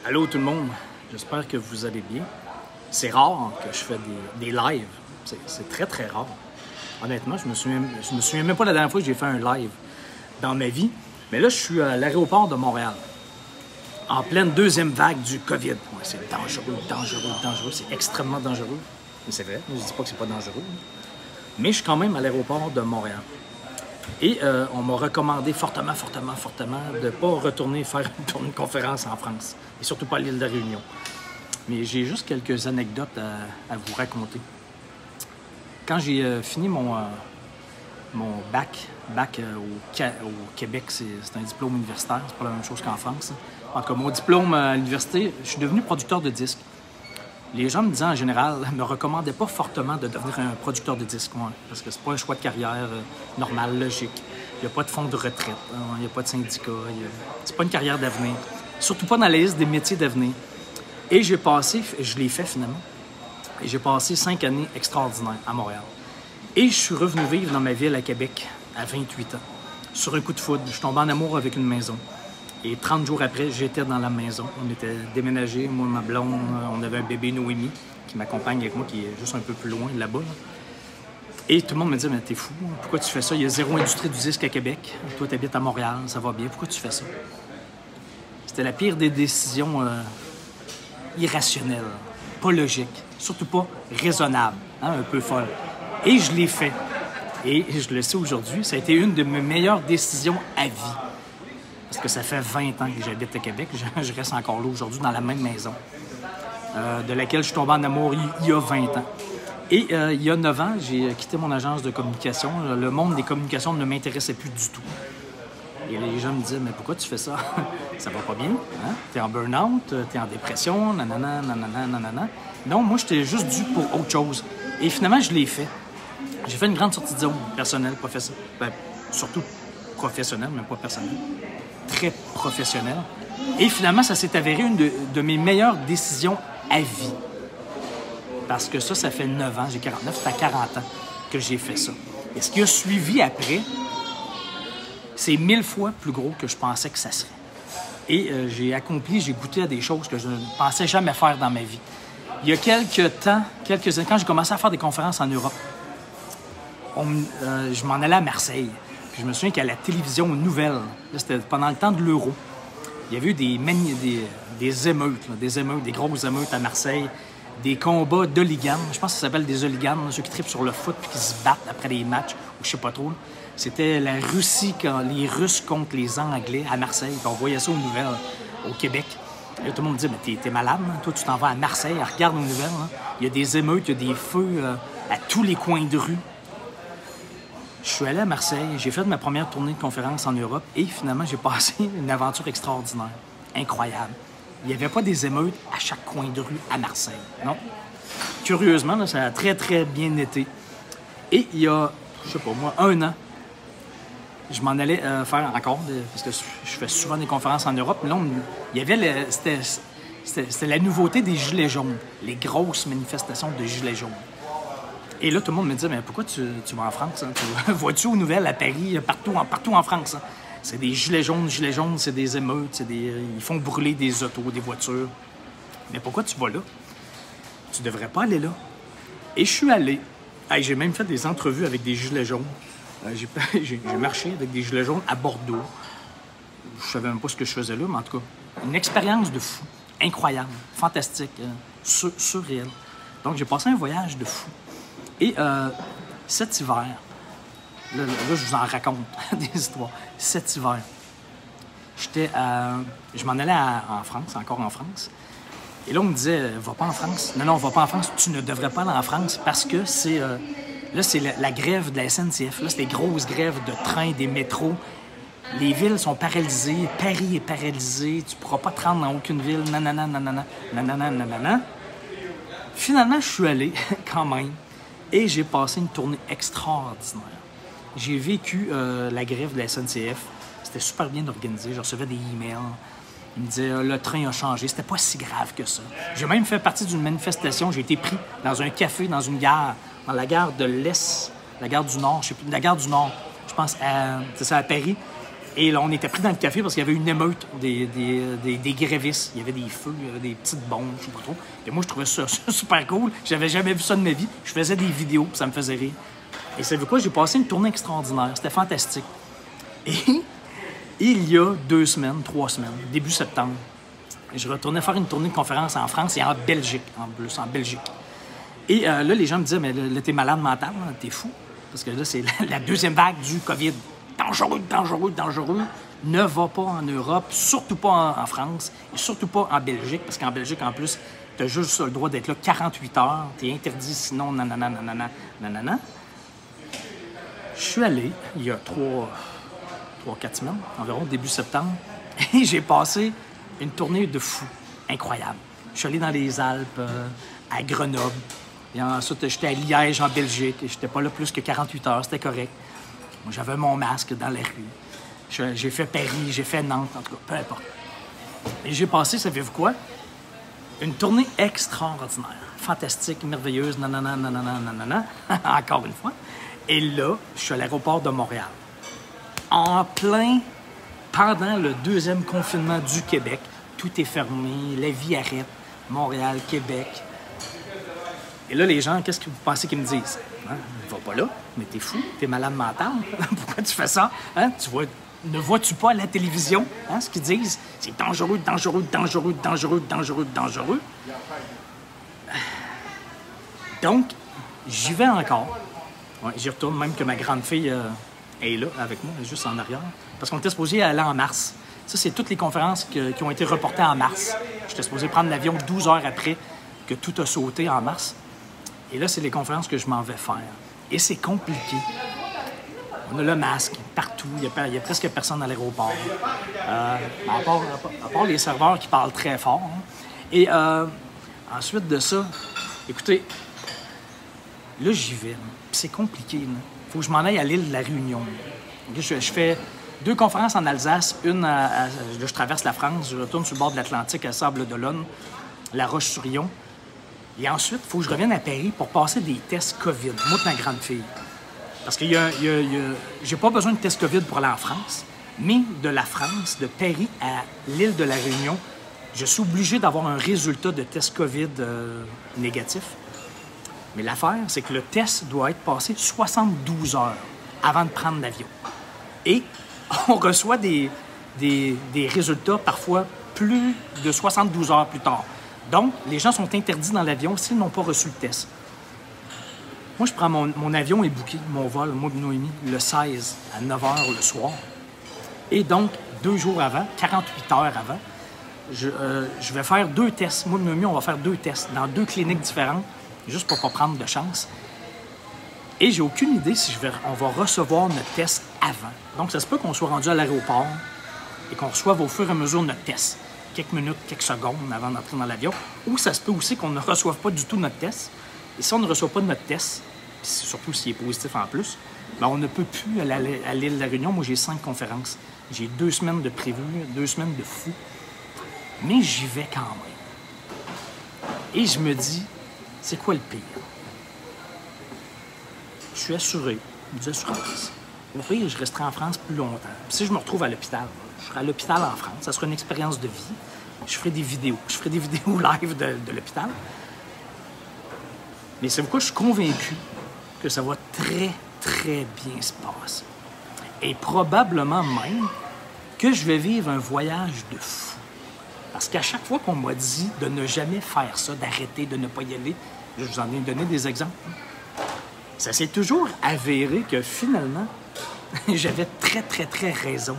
Allô tout le monde, j'espère que vous allez bien. C'est rare que je fais des lives, c'est très très rare. Honnêtement, je me souviens même pas la dernière fois que j'ai fait un live dans ma vie. Mais là, je suis à l'aéroport de Montréal, en pleine deuxième vague du COVID. Ouais, c'est dangereux, c'est extrêmement dangereux. Mais c'est vrai, je ne dis pas que c'est pas dangereux. Mais je suis quand même à l'aéroport de Montréal. Et on m'a recommandé fortement de ne pas retourner faire une conférence en France. Et surtout pas à l'île de Réunion. Mais j'ai juste quelques anecdotes à vous raconter. Quand j'ai fini mon bac au Québec, c'est un diplôme universitaire, c'est pas la même chose qu'en France. En tout cas, mon diplôme à l'université, je suis devenu producteur de disques. Les gens me disaient en général, me recommandaient pas fortement de devenir un producteur de disques, ouais, parce que c'est pas un choix de carrière normal, logique. Il n'y a pas de fonds de retraite, il n'y a pas de syndicat, c'est pas une carrière d'avenir. Surtout pas dans la liste des métiers d'avenir. Et je l'ai fait finalement, et j'ai passé 5 années extraordinaires à Montréal. Et je suis revenu vivre dans ma ville à Québec à 28 ans. Sur un coup de foudre, je suis tombé en amour avec une maison. Et 30 jours après, j'étais dans la maison. On était déménagés, moi, ma blonde, on avait un bébé Noémie qui m'accompagne avec moi, qui est juste un peu plus loin, là-bas. Et tout le monde me dit, mais t'es fou, pourquoi tu fais ça? Il y a zéro industrie du disque à Québec. Toi, t'habites à Montréal, ça va bien, pourquoi tu fais ça? C'était la pire des décisions irrationnelles, pas logiques, surtout pas raisonnables, un peu folle. Et je l'ai fait. Et je le sais aujourd'hui, ça a été une de mes meilleures décisions à vie. Parce que ça fait 20 ans que j'habite à Québec. Je reste encore là aujourd'hui, dans la même maison, de laquelle je suis tombé en amour il y a 20 ans. Et il y a 9 ans, j'ai quitté mon agence de communication. Le monde des communications ne m'intéressait plus du tout. Et les gens me disaient, mais pourquoi tu fais ça? Ça va pas bien? Hein? T'es en burn-out? T'es en dépression? Nanana. Non, moi, j'étais juste dû pour autre chose. Et finalement, je l'ai fait. J'ai fait une grande sortie de zone personnelle, professionnelle. Ben, surtout professionnelle, mais pas personnelle. Très professionnelle. Et finalement, ça s'est avéré une de mes meilleures décisions à vie. Parce que ça fait 9 ans, j'ai 49, ça fait 40 ans que j'ai fait ça. Et ce qui a suivi après, c'est 1000 fois plus gros que je pensais que ça serait. Et j'ai goûté à des choses que je ne pensais jamais faire dans ma vie. Il y a quelques années, quand j'ai commencé à faire des conférences en Europe, je m'en allais à Marseille. Puis je me souviens qu'à la télévision nouvelle, c'était pendant le temps de l'Euro, il y avait eu des émeutes, des grosses émeutes à Marseille, des combats d'hooligans. Je pense que ça s'appelle des hooligans, ceux qui trippent sur le foot et qui se battent après les matchs, ou je sais pas trop. C'était la Russie, les Russes contre les Anglais à Marseille. Puis on voyait ça aux nouvelles au Québec. Et tout le monde me dit, mais t'es malade, hein? Toi, tu t'en vas à Marseille, regarde aux nouvelles. Hein? Il y a des émeutes, il y a des feux à tous les coins de rue. Je suis allé à Marseille, j'ai fait ma première tournée de conférence en Europe et finalement, j'ai passé une aventure extraordinaire, incroyable. Il n'y avait pas des émeutes à chaque coin de rue à Marseille, non. Curieusement, là, ça a très, très bien été. Et il y a, je sais pas moi, 1 an, je m'en allais faire encore, parce que je fais souvent des conférences en Europe, mais là, il y avait, c'était la nouveauté des gilets jaunes, les grosses manifestations de gilets jaunes. Et là, tout le monde me dit, mais pourquoi tu vas en France? Hein? Vois-tu aux nouvelles à Paris, partout en France? Hein? C'est des gilets jaunes, c'est des émeutes, ils font brûler des autos, des voitures. Mais pourquoi tu vas là? Tu devrais pas aller là. Et je suis allé. J'ai même fait des entrevues avec des gilets jaunes. J'ai marché avec des gilets jaunes à Bordeaux. Je savais même pas ce que je faisais là, mais en tout cas, une expérience de fou, incroyable, fantastique, surréel. Donc, j'ai passé un voyage de fou. Et cet hiver, là, je vous en raconte des histoires. Cet hiver, je m'en allais en France, encore en France. Et là, on me disait, va pas en France. Non, va pas en France. Tu ne devrais pas aller en France parce que c'est la grève de la SNCF. Là, c'est des grosses grèves de trains, des métros. Les villes sont paralysées. Paris est paralysé. Tu pourras pas te rendre dans aucune ville. Nanana. Finalement, je suis allé quand même. Et j'ai passé une tournée extraordinaire. J'ai vécu la grève de la SNCF. C'était super bien organisé. Je recevais des emails. Ils me disaient le train a changé. C'était pas si grave que ça. J'ai même fait partie d'une manifestation. J'ai été pris dans un café, dans une gare, dans la gare de l'Est, la gare du Nord. Je sais plus, la gare du Nord. Je pense c'est ça, à Paris. Et là, on était pris dans le café parce qu'il y avait une émeute des grévistes. Il y avait des feux, il y avait des petites bombes, je sais pas trop. Et moi, je trouvais ça super cool. J'avais jamais vu ça de ma vie. Je faisais des vidéos, puis ça me faisait rire. Et savez-vous quoi? J'ai passé une tournée extraordinaire. C'était fantastique. Et il y a 2 semaines, 3 semaines, début septembre, je retournais faire une tournée de conférence en France et en Belgique, en plus, en Belgique. Et là, les gens me disaient, mais là, t'es malade mental, hein, t'es fou. Parce que là, c'est la deuxième vague du COVID. Dangereux, dangereux, dangereux. Ne va pas en Europe, surtout pas en France, et surtout pas en Belgique, parce qu'en Belgique, en plus, t'as juste le droit d'être là 48 heures. T'es interdit sinon, nanana, nanana, nanana. Je suis allé, il y a 3-4 semaines, environ, début septembre, et j'ai passé une tournée de fou, incroyable. Je suis allé dans les Alpes, à Grenoble, et ensuite j'étais à Liège, en Belgique, et j'étais pas là plus que 48 heures, c'était correct. Moi, j'avais mon masque dans la rue. J'ai fait Paris, j'ai fait Nantes, en tout cas, peu importe. Et j'ai passé, savez-vous quoi? Une tournée extraordinaire, fantastique, merveilleuse, nanana, nanana, nanana, encore une fois. Et là, je suis à l'aéroport de Montréal. En plein, pendant le 2e confinement du Québec, tout est fermé, la vie arrête, Montréal, Québec. Et là, les gens, qu'est-ce que vous pensez qu'ils me disent? Hein? Va pas là, mais t'es fou, t'es malade mental. Pourquoi tu fais ça? Hein? Ne vois-tu pas à la télévision hein, ce qu'ils disent? C'est dangereux, dangereux, dangereux, dangereux, dangereux, dangereux. Donc, j'y vais encore. Ouais, j'y retourne, même que ma grande fille est là avec moi, juste en arrière. Parce qu'on était supposé aller en mars. Ça, c'est toutes les conférences qui ont été reportées en mars. J'étais supposé prendre l'avion 12 heures après que tout a sauté en mars. Et là, c'est les conférences que je m'en vais faire. Et c'est compliqué. On a le masque partout. Il y a presque personne à l'aéroport. À part les serveurs qui parlent très fort. Hein. Et ensuite de ça, écoutez, là, j'y vais. C'est compliqué. Il faut que je m'en aille à l'île de la Réunion. Je fais 2 conférences en Alsace. Une, là, je traverse la France. Je retourne sur le bord de l'Atlantique à Sables-d'Olonne, La Roche-sur-Yon. Et ensuite, il faut que je revienne à Paris pour passer des tests COVID. Moi et ma grande fille. Parce que j'ai pas besoin de test COVID pour aller en France, mais de la France, de Paris à l'île de la Réunion, je suis obligé d'avoir un résultat de test COVID négatif. Mais l'affaire, c'est que le test doit être passé 72 heures avant de prendre l'avion. Et on reçoit des résultats parfois plus de 72 heures plus tard. Donc, les gens sont interdits dans l'avion s'ils n'ont pas reçu le test. Moi, je prends mon avion est booké, mon vol, moi et Noémie, le 16 à 9 h le soir. Et donc, 2 jours avant, 48 heures avant, je vais faire 2 tests. Moi et Noémie, on va faire 2 tests dans 2 cliniques différentes, juste pour ne pas prendre de chance. Et j'ai aucune idée si on va recevoir notre test avant. Donc, ça se peut qu'on soit rendu à l'aéroport et qu'on reçoive au fur et à mesure notre test. Quelques minutes, quelques secondes avant d'entrer dans l'avion. Ou ça se peut aussi qu'on ne reçoive pas du tout notre test. Et si on ne reçoit pas notre test, surtout s'il est positif en plus, bien, on ne peut plus aller à l'île de la Réunion. Moi, j'ai 5 conférences. J'ai 2 semaines de prévues, 2 semaines de fou. Mais j'y vais quand même. Et je me dis, c'est quoi le pire? Je suis assuré, des assurances. Au pire, je resterai en France plus longtemps. Puis si je me retrouve à l'hôpital, je serai à l'hôpital en France. Ça sera une expérience de vie. Je ferai des vidéos. Je ferai des vidéos live de l'hôpital. Mais c'est pourquoi je suis convaincu que ça va très, très bien se passer. Et probablement même que je vais vivre un voyage de fou. Parce qu'à chaque fois qu'on m'a dit de ne jamais faire ça, d'arrêter, de ne pas y aller, je vous en ai donné des exemples. Ça s'est toujours avéré que finalement, j'avais très, très, très raison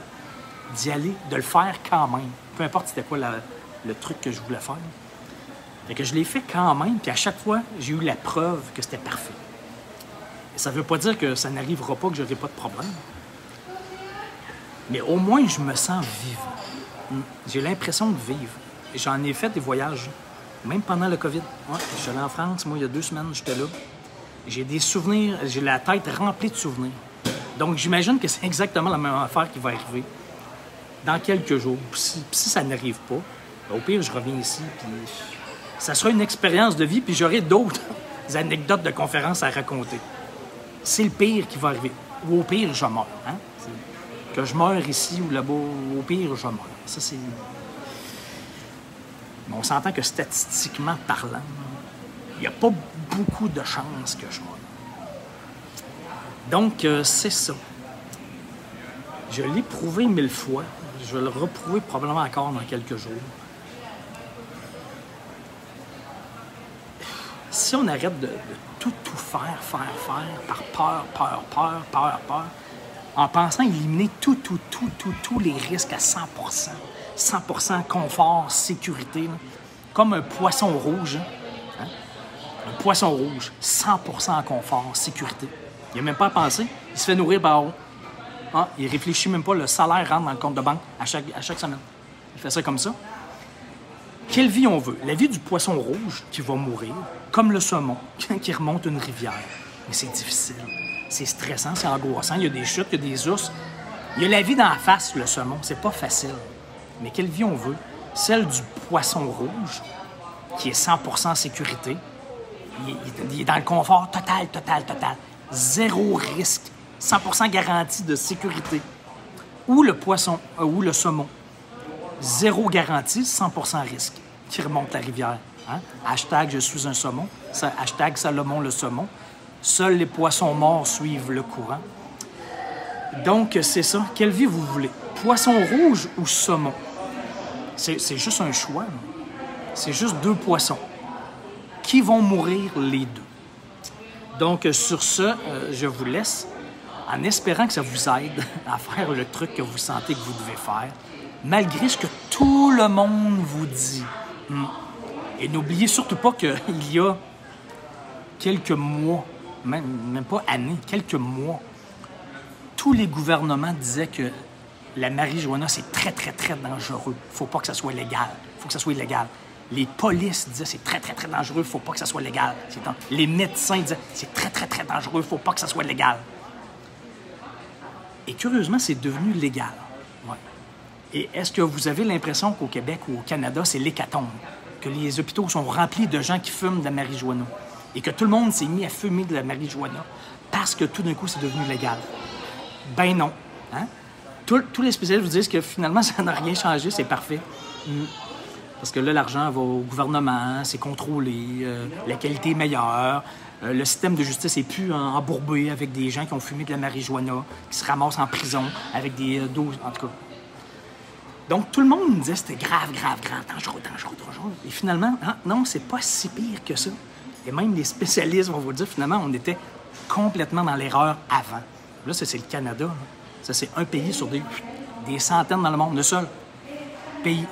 d'y aller, de le faire quand même. Peu importe c'était quoi le truc que je voulais faire. Fait que je l'ai fait quand même, puis à chaque fois, j'ai eu la preuve que c'était parfait. Et ça ne veut pas dire que ça n'arrivera pas, que je n'aurai pas de problème. Mais au moins, je me sens vivant. J'ai l'impression de vivre. Et j'en ai fait des voyages, même pendant le COVID. Ouais, je suis allé en France, moi, il y a 2 semaines, j'étais là. J'ai des souvenirs, j'ai la tête remplie de souvenirs. Donc, j'imagine que c'est exactement la même affaire qui va arriver dans quelques jours. Si ça n'arrive pas, au pire, je reviens ici, puis ça sera une expérience de vie, puis j'aurai d'autres anecdotes de conférences à raconter. C'est le pire qui va arriver. Ou au pire, je meurs. Hein? Que je meure ici ou là-bas, au pire, je meurs. Ça, c'est... Mais on s'entend que statistiquement parlant, il n'y a pas beaucoup de chances que je meure. Donc, c'est ça. Je l'ai prouvé 1000 fois. Je vais le reprouver probablement encore dans quelques jours. Si on arrête de tout faire par peur, en pensant éliminer tous les risques à 100%, 100% confort, sécurité, là, comme un poisson rouge, hein? Un poisson rouge, 100% confort, sécurité. Il n'a même pas à penser, il se fait nourrir par haut. Ah, il ne réfléchit même pas, le salaire rentre dans le compte de banque à chaque semaine. Il fait ça comme ça. Quelle vie on veut? La vie du poisson rouge qui va mourir, comme le saumon qui remonte une rivière. Mais c'est difficile, c'est stressant, c'est angoissant, il y a des chutes, il y a des ours. Il y a la vie d'en face, le saumon, c'est pas facile. Mais quelle vie on veut? Celle du poisson rouge, qui est 100% sécurité. Il est dans le confort total. Zéro risque. 100% garantie de sécurité. Ou le poisson, ou le saumon. Zéro garantie, 100% risque. Qui remonte la rivière. Hein? Hashtag je suis un saumon. Hashtag Salomon le saumon. Seuls les poissons morts suivent le courant. Donc, c'est ça. Quelle vie vous voulez? Poisson rouge ou saumon? C'est juste un choix. C'est juste deux poissons. Qui vont mourir les deux? Donc, sur ce, je vous laisse en espérant que ça vous aide à faire le truc que vous sentez que vous devez faire, malgré ce que tout le monde vous dit. Et n'oubliez surtout pas qu'il y a quelques mois, même pas années, quelques mois, tous les gouvernements disaient que la marijuana, c'est très dangereux. Il ne faut pas que ça soit légal. Il faut que ça soit illégal. Les polices disaient c'est très dangereux, il ne faut pas que ça soit légal. Les médecins disaient c'est très dangereux, il ne faut pas que ça soit légal. Et curieusement, c'est devenu légal. Ouais. Et est-ce que vous avez l'impression qu'au Québec ou au Canada, c'est l'hécatombe? Que les hôpitaux sont remplis de gens qui fument de la marijuana? Et que tout le monde s'est mis à fumer de la marijuana parce que tout d'un coup, c'est devenu légal? Ben non. Hein? Tous les spécialistes vous disent que finalement, ça n'a rien changé, c'est parfait. Parce que là, l'argent va au gouvernement, c'est contrôlé, la qualité est meilleure, le système de justice n'est plus embourbé avec des gens qui ont fumé de la marijuana, qui se ramassent en prison avec des doses, en tout cas. Donc, tout le monde nous disait que c'était grave, dangereux. Et finalement, non, c'est pas si pire que ça. Et même les spécialistes vont vous dire, finalement, on était complètement dans l'erreur avant. Là, ça, c'est le Canada. Là. Ça, c'est un pays sur des centaines dans le monde, le seul pays.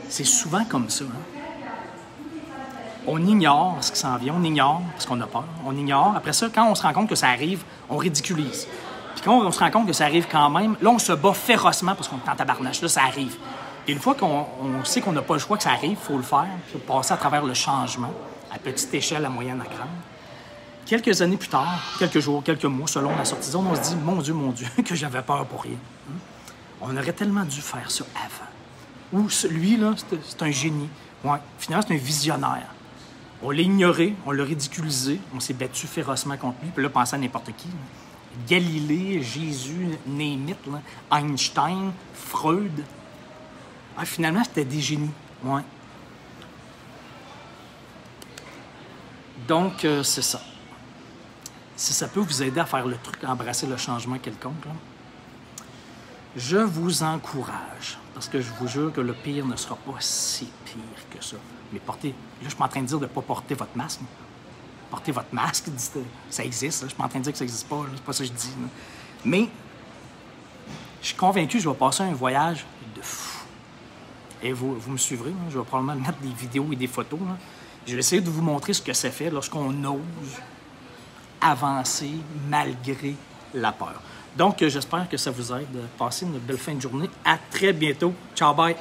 C'est souvent comme ça. Hein? On ignore ce qui s'en vient, on ignore parce qu'on a peur, on ignore. Après ça, quand on se rend compte que ça arrive, on ridiculise. Puis quand on se rend compte que ça arrive quand même, là, on se bat férocement parce qu'on est en tabarnache. Là, ça arrive. Et une fois qu'on sait qu'on n'a pas le choix que ça arrive, il faut le faire. Il faut passer à travers le changement, à petite échelle, à moyenne, à grande. Quelques années plus tard, quelques jours, quelques mois, selon la sortie de zone, on se dit « Mon Dieu, que j'avais peur pour rien. » On aurait tellement dû faire ça avant. Ou lui, là, c'est un génie. Ouais, finalement, c'est un visionnaire. On l'a ignoré, on l'a ridiculisé, on s'est battu férocement contre lui, puis là, pensez à n'importe qui. Là. Galilée, Jésus, name it, là, Einstein, Freud. Ah, finalement, c'était des génies. Ouais. Donc, c'est ça. Si ça peut vous aider à faire le truc, à embrasser le changement quelconque, là, je vous encourage, parce que je vous jure que le pire ne sera pas si pire que ça. Mais portez, là, je suis pas en train de dire de ne pas porter votre masque. Là. Portez votre masque, ça existe. Là. Je suis pas en train de dire que ça n'existe pas, c'est pas ça que je dis. Là. Mais je suis convaincu que je vais passer un voyage de fou. Et vous me suivrez, là. Je vais probablement mettre des vidéos et des photos. Là. Je vais essayer de vous montrer ce que ça fait lorsqu'on ose avancer malgré la peur. Donc, j'espère que ça vous aide. Passez une belle fin de journée. À très bientôt. Ciao, bye!